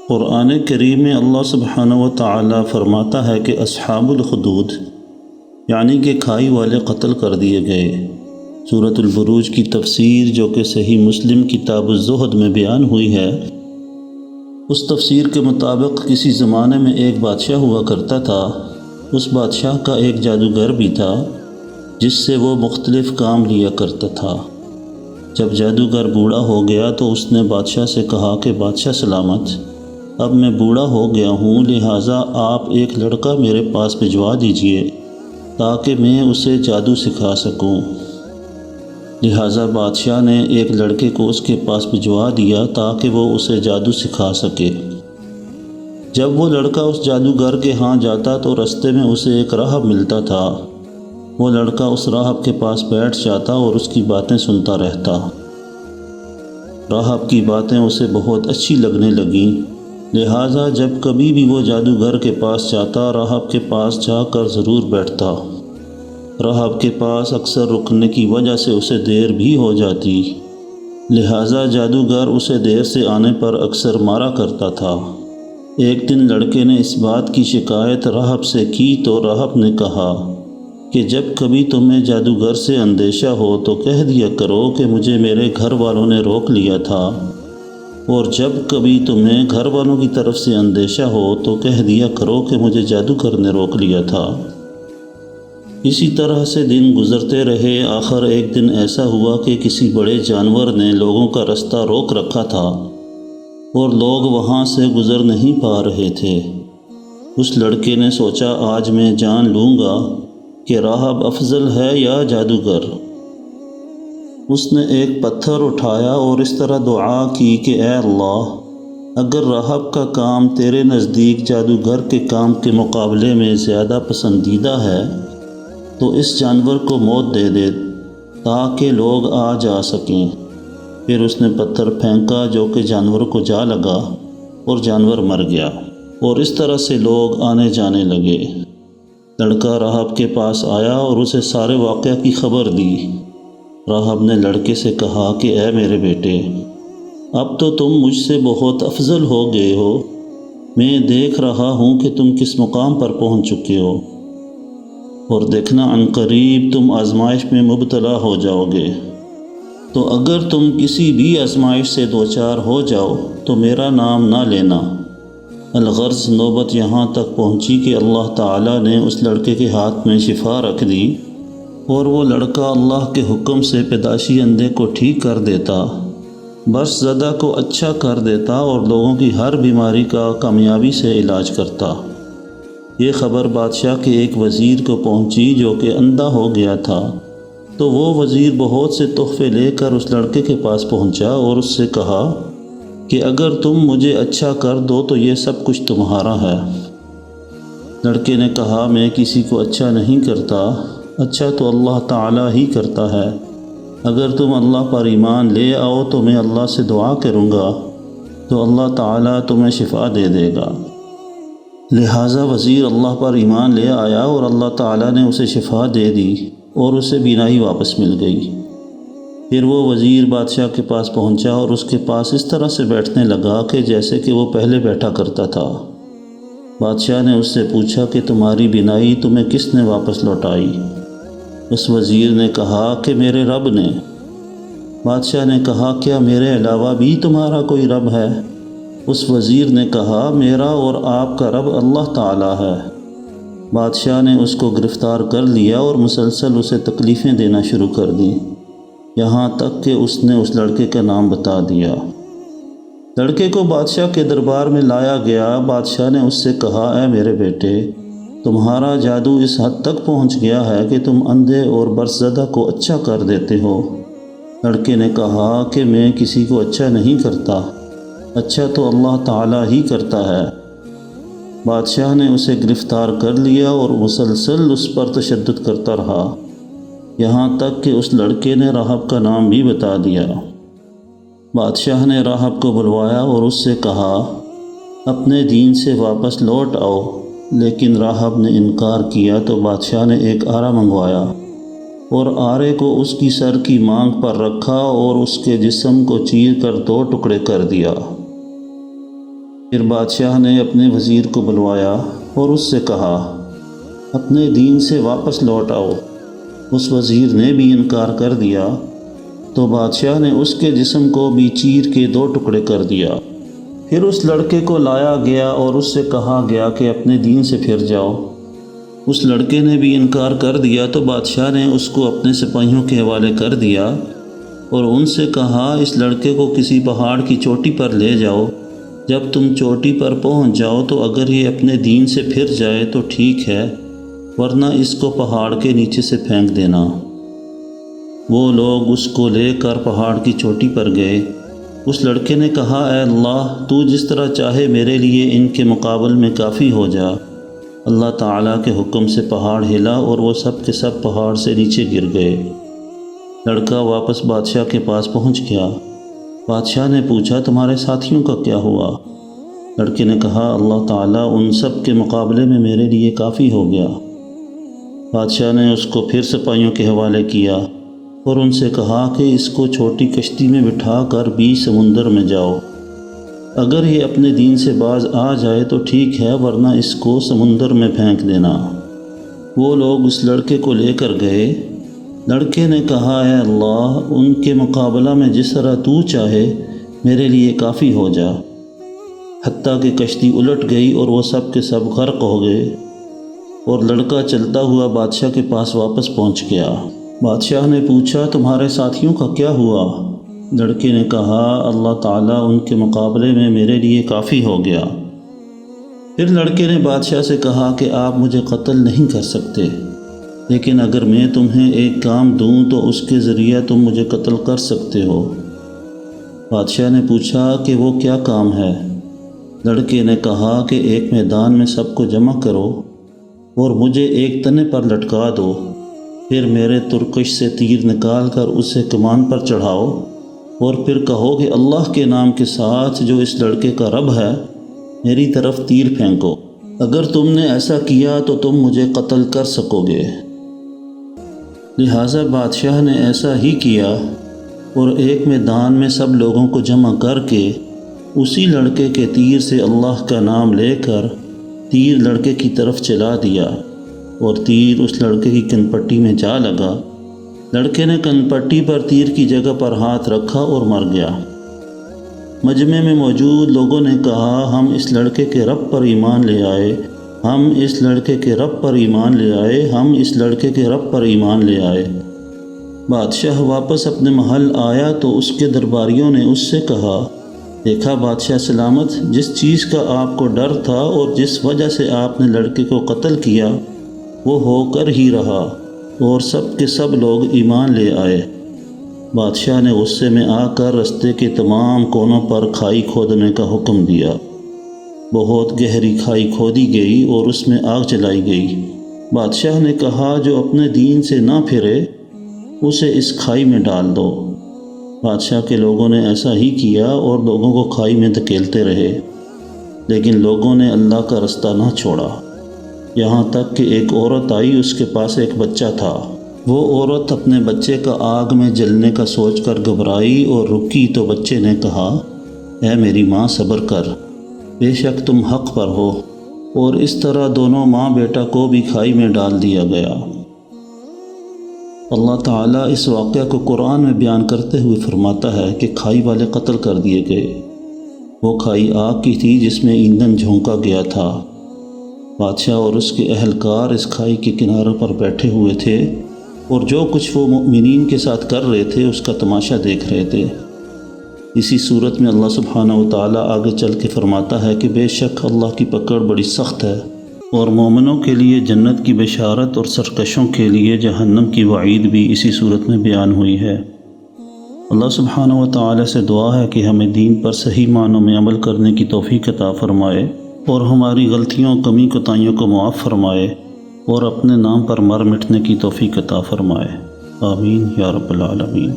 قرآن کریم میں اللہ سبحانہ و تعالی فرماتا ہے کہ اصحاب الخدود یعنی کہ کھائی والے قتل کر دیے گئے۔ سورۃ البروج کی تفسیر جو کہ صحیح مسلم کتاب الزہد میں بیان ہوئی ہے، اس تفسیر کے مطابق کسی زمانے میں ایک بادشاہ ہوا کرتا تھا۔ اس بادشاہ کا ایک جادوگر بھی تھا جس سے وہ مختلف کام لیا کرتا تھا۔ جب جادوگر بوڑھا ہو گیا تو اس نے بادشاہ سے کہا کہ بادشاہ سلامت، اب میں بوڑھا ہو گیا ہوں، لہٰذا آپ ایک لڑکا میرے پاس بھجوا دیجئے تاکہ میں اسے جادو سکھا سکوں۔ لہٰذا بادشاہ نے ایک لڑکے کو اس کے پاس بھجوا دیا تاکہ وہ اسے جادو سکھا سکے۔ جب وہ لڑکا اس جادوگر کے ہاں جاتا تو رستے میں اسے ایک راہب ملتا تھا۔ وہ لڑکا اس راہب کے پاس بیٹھ جاتا اور اس کی باتیں سنتا رہتا۔ راہب کی باتیں اسے بہت اچھی لگنے لگیں، لہٰذا جب کبھی بھی وہ جادوگر کے پاس جاتا، راہب کے پاس جا کر ضرور بیٹھتا۔ راہب کے پاس اکثر رکنے کی وجہ سے اسے دیر بھی ہو جاتی، لہٰذا جادوگر اسے دیر سے آنے پر اکثر مارا کرتا تھا۔ ایک دن لڑکے نے اس بات کی شکایت راہب سے کی تو راہب نے کہا کہ جب کبھی تمہیں جادوگر سے اندیشہ ہو تو کہہ دیا کرو کہ مجھے میرے گھر والوں نے روک لیا تھا، اور جب کبھی تمہیں گھر والوں کی طرف سے اندیشہ ہو تو کہہ دیا کرو کہ مجھے جادوگر نے روک لیا تھا۔ اسی طرح سے دن گزرتے رہے۔ آخر ایک دن ایسا ہوا کہ کسی بڑے جانور نے لوگوں کا رستہ روک رکھا تھا اور لوگ وہاں سے گزر نہیں پا رہے تھے۔ اس لڑکے نے سوچا آج میں جان لوں گا کہ راہب افضل ہے یا جادوگر۔ اس نے ایک پتھر اٹھایا اور اس طرح دعا کی کہ اے اللہ، اگر راہب کا کام تیرے نزدیک جادوگر کے کام کے مقابلے میں زیادہ پسندیدہ ہے تو اس جانور کو موت دے دے تاکہ لوگ آ جا سکیں۔ پھر اس نے پتھر پھینکا جو کہ جانور کو جا لگا اور جانور مر گیا، اور اس طرح سے لوگ آنے جانے لگے۔ لڑکا راہب کے پاس آیا اور اسے سارے واقعہ کی خبر دی۔ راہب نے لڑکے سے کہا کہ اے میرے بیٹے، اب تو تم مجھ سے بہت افضل ہو گئے ہو۔ میں دیکھ رہا ہوں کہ تم کس مقام پر پہنچ چکے ہو، اور دیکھنا عنقریب تم آزمائش میں مبتلا ہو جاؤ گے۔ تو اگر تم کسی بھی آزمائش سے دوچار ہو جاؤ تو میرا نام نہ لینا۔ الغرض نوبت یہاں تک پہنچی کہ اللہ تعالیٰ نے اس لڑکے کے ہاتھ میں شفا رکھ دی، اور وہ لڑکا اللہ کے حکم سے پیدائشی اندھے کو ٹھیک کر دیتا، برس زدہ کو اچھا کر دیتا، اور لوگوں کی ہر بیماری کا کامیابی سے علاج کرتا۔ یہ خبر بادشاہ کے ایک وزیر کو پہنچی جو کہ اندھا ہو گیا تھا، تو وہ وزیر بہت سے تحفے لے کر اس لڑکے کے پاس پہنچا اور اس سے کہا کہ اگر تم مجھے اچھا کر دو تو یہ سب کچھ تمہارا ہے۔ لڑکے نے کہا میں کسی کو اچھا نہیں کرتا، اچھا تو اللہ تعالیٰ ہی کرتا ہے۔ اگر تم اللہ پر ایمان لے آؤ تو میں اللہ سے دعا کروں گا تو اللہ تعالیٰ تمہیں شفا دے دے گا۔ لہٰذا وزیر اللہ پر ایمان لے آیا اور اللہ تعالیٰ نے اسے شفا دے دی اور اسے بینائی واپس مل گئی۔ پھر وہ وزیر بادشاہ کے پاس پہنچا اور اس کے پاس اس طرح سے بیٹھنے لگا کہ جیسے کہ وہ پہلے بیٹھا کرتا تھا۔ بادشاہ نے اس سے پوچھا کہ تمہاری بینائی تمہیں کس نے واپس لوٹائی؟ اس وزیر نے کہا کہ میرے رب نے۔ بادشاہ نے کہا کیا میرے علاوہ بھی تمہارا کوئی رب ہے؟ اس وزیر نے کہا میرا اور آپ کا رب اللہ تعالیٰ ہے۔ بادشاہ نے اس کو گرفتار کر لیا اور مسلسل اسے تکلیفیں دینا شروع کر دیں، یہاں تک کہ اس نے اس لڑکے کا نام بتا دیا۔ لڑکے کو بادشاہ کے دربار میں لایا گیا۔ بادشاہ نے اس سے کہا اے میرے بیٹے، تمہارا جادو اس حد تک پہنچ گیا ہے کہ تم اندھے اور برس زدہ کو اچھا کر دیتے ہو۔ لڑکے نے کہا کہ میں کسی کو اچھا نہیں کرتا، اچھا تو اللہ تعالیٰ ہی کرتا ہے۔ بادشاہ نے اسے گرفتار کر لیا اور مسلسل اس پر تشدد کرتا رہا، یہاں تک کہ اس لڑکے نے راہب کا نام بھی بتا دیا۔ بادشاہ نے راہب کو بلوایا اور اس سے کہا اپنے دین سے واپس لوٹ آؤ، لیکن راہب نے انکار کیا تو بادشاہ نے ایک آرا منگوایا اور آرے کو اس کی سر کی مانگ پر رکھا اور اس کے جسم کو چیر کر 2 ٹکڑے کر دیا۔ پھر بادشاہ نے اپنے وزیر کو بلوایا اور اس سے کہا اپنے دین سے واپس لوٹ آؤ۔ اس وزیر نے بھی انکار کر دیا تو بادشاہ نے اس کے جسم کو بھی چیر کے 2 ٹکڑے کر دیا۔ پھر اس لڑکے کو لایا گیا اور اس سے کہا گیا کہ اپنے دین سے پھر جاؤ۔ اس لڑکے نے بھی انکار کر دیا تو بادشاہ نے اس کو اپنے سپاہیوں کے حوالے کر دیا اور ان سے کہا اس لڑکے کو کسی پہاڑ کی چوٹی پر لے جاؤ۔ جب تم چوٹی پر پہنچ جاؤ تو اگر یہ اپنے دین سے پھر جائے تو ٹھیک ہے، ورنہ اس کو پہاڑ کے نیچے سے پھینک دینا۔ وہ لوگ اس کو لے کر پہاڑ کی چوٹی پر گئے۔ اس لڑکے نے کہا اے اللہ، تو جس طرح چاہے میرے لیے ان کے مقابل میں کافی ہو جا۔ اللہ تعالیٰ کے حکم سے پہاڑ ہلا اور وہ سب کے سب پہاڑ سے نیچے گر گئے۔ لڑکا واپس بادشاہ کے پاس پہنچ گیا۔ بادشاہ نے پوچھا تمہارے ساتھیوں کا کیا ہوا؟ لڑکے نے کہا اللہ تعالیٰ ان سب کے مقابلے میں میرے لیے کافی ہو گیا۔ بادشاہ نے اس کو پھر سپاہیوں کے حوالے کیا اور ان سے کہا کہ اس کو چھوٹی کشتی میں بٹھا کر بیچ سمندر میں جاؤ۔ اگر یہ اپنے دین سے باز آ جائے تو ٹھیک ہے، ورنہ اس کو سمندر میں پھینک دینا۔ وہ لوگ اس لڑکے کو لے کر گئے۔ لڑکے نے کہا اے اللہ، ان کے مقابلہ میں جس طرح تو چاہے میرے لیے کافی ہو جا، حتیٰ کہ کشتی الٹ گئی اور وہ سب کے سب غرق ہو گئے اور لڑکا چلتا ہوا بادشاہ کے پاس واپس پہنچ گیا۔ بادشاہ نے پوچھا تمہارے ساتھیوں کا کیا ہوا؟ لڑکے نے کہا اللہ تعالیٰ ان کے مقابلے میں میرے لیے کافی ہو گیا۔ پھر لڑکے نے بادشاہ سے کہا کہ آپ مجھے قتل نہیں کر سکتے، لیکن اگر میں تمہیں ایک کام دوں تو اس کے ذریعہ تم مجھے قتل کر سکتے ہو۔ بادشاہ نے پوچھا کہ وہ کیا کام ہے؟ لڑکے نے کہا کہ ایک میدان میں سب کو جمع کرو اور مجھے ایک تنے پر لٹکا دو، پھر میرے ترکش سے تیر نکال کر اسے کمان پر چڑھاؤ اور پھر کہو کہ اللہ کے نام کے ساتھ جو اس لڑکے کا رب ہے میری طرف تیر پھینکو۔ اگر تم نے ایسا کیا تو تم مجھے قتل کر سکو گے۔ لہٰذا بادشاہ نے ایسا ہی کیا اور ایک میدان میں سب لوگوں کو جمع کر کے اسی لڑکے کے تیر سے اللہ کا نام لے کر تیر لڑکے کی طرف چلا دیا اور تیر اس لڑکے کی کنپٹی میں جا لگا۔ لڑکے نے کنپٹی پر تیر کی جگہ پر ہاتھ رکھا اور مر گیا۔ مجمع میں موجود لوگوں نے کہا ہم اس لڑکے کے رب پر ایمان لے آئے، ہم اس لڑکے کے رب پر ایمان لے آئے، ہم اس لڑکے کے رب پر ایمان لے آئے۔ بادشاہ واپس اپنے محل آیا تو اس کے درباریوں نے اس سے کہا دیکھا بادشاہ سلامت، جس چیز کا آپ کو ڈر تھا اور جس وجہ سے آپ نے لڑکے کو قتل کیا وہ ہو کر ہی رہا اور سب کے سب لوگ ایمان لے آئے۔ بادشاہ نے غصے میں آ کر رستے کے تمام کونوں پر کھائی کھودنے کا حکم دیا۔ بہت گہری کھائی کھودی گئی اور اس میں آگ جلائی گئی۔ بادشاہ نے کہا جو اپنے دین سے نہ پھرے اسے اس کھائی میں ڈال دو۔ بادشاہ کے لوگوں نے ایسا ہی کیا اور لوگوں کو کھائی میں دھکیلتے رہے، لیکن لوگوں نے اللہ کا رستہ نہ چھوڑا، یہاں تک کہ ایک عورت آئی، اس کے پاس ایک بچہ تھا۔ وہ عورت اپنے بچے کا آگ میں جلنے کا سوچ کر گھبرائی اور رکی تو بچے نے کہا اے میری ماں صبر کر، بے شک تم حق پر ہو، اور اس طرح دونوں ماں بیٹا کو بھی کھائی میں ڈال دیا گیا۔ اللہ تعالیٰ اس واقعہ کو قرآن میں بیان کرتے ہوئے فرماتا ہے کہ کھائی والے قتل کر دیے گئے۔ وہ کھائی آگ کی تھی جس میں ایندھن جھونکا گیا تھا۔ بادشاہ اور اس کے اہلکار اس کھائی کے کنارے پر بیٹھے ہوئے تھے اور جو کچھ وہ مؤمنین کے ساتھ کر رہے تھے اس کا تماشا دیکھ رہے تھے۔ اسی صورت میں اللہ سبحانہ و تعالیٰ آگے چل کے فرماتا ہے کہ بے شک اللہ کی پکڑ بڑی سخت ہے، اور مومنوں کے لیے جنت کی بشارت اور سرکشوں کے لیے جہنم کی وعید بھی اسی صورت میں بیان ہوئی ہے۔ اللہ سبحانہ و تعالیٰ سے دعا ہے کہ ہمیں دین پر صحیح معنوں میں عمل کرنے کی توفیق عطا فرمائے اور ہماری غلطیوں کمی کوتاہیوں کو معاف فرمائے اور اپنے نام پر مر مٹنے کی توفیق عطا فرمائے۔ آمین یا رب العالمین۔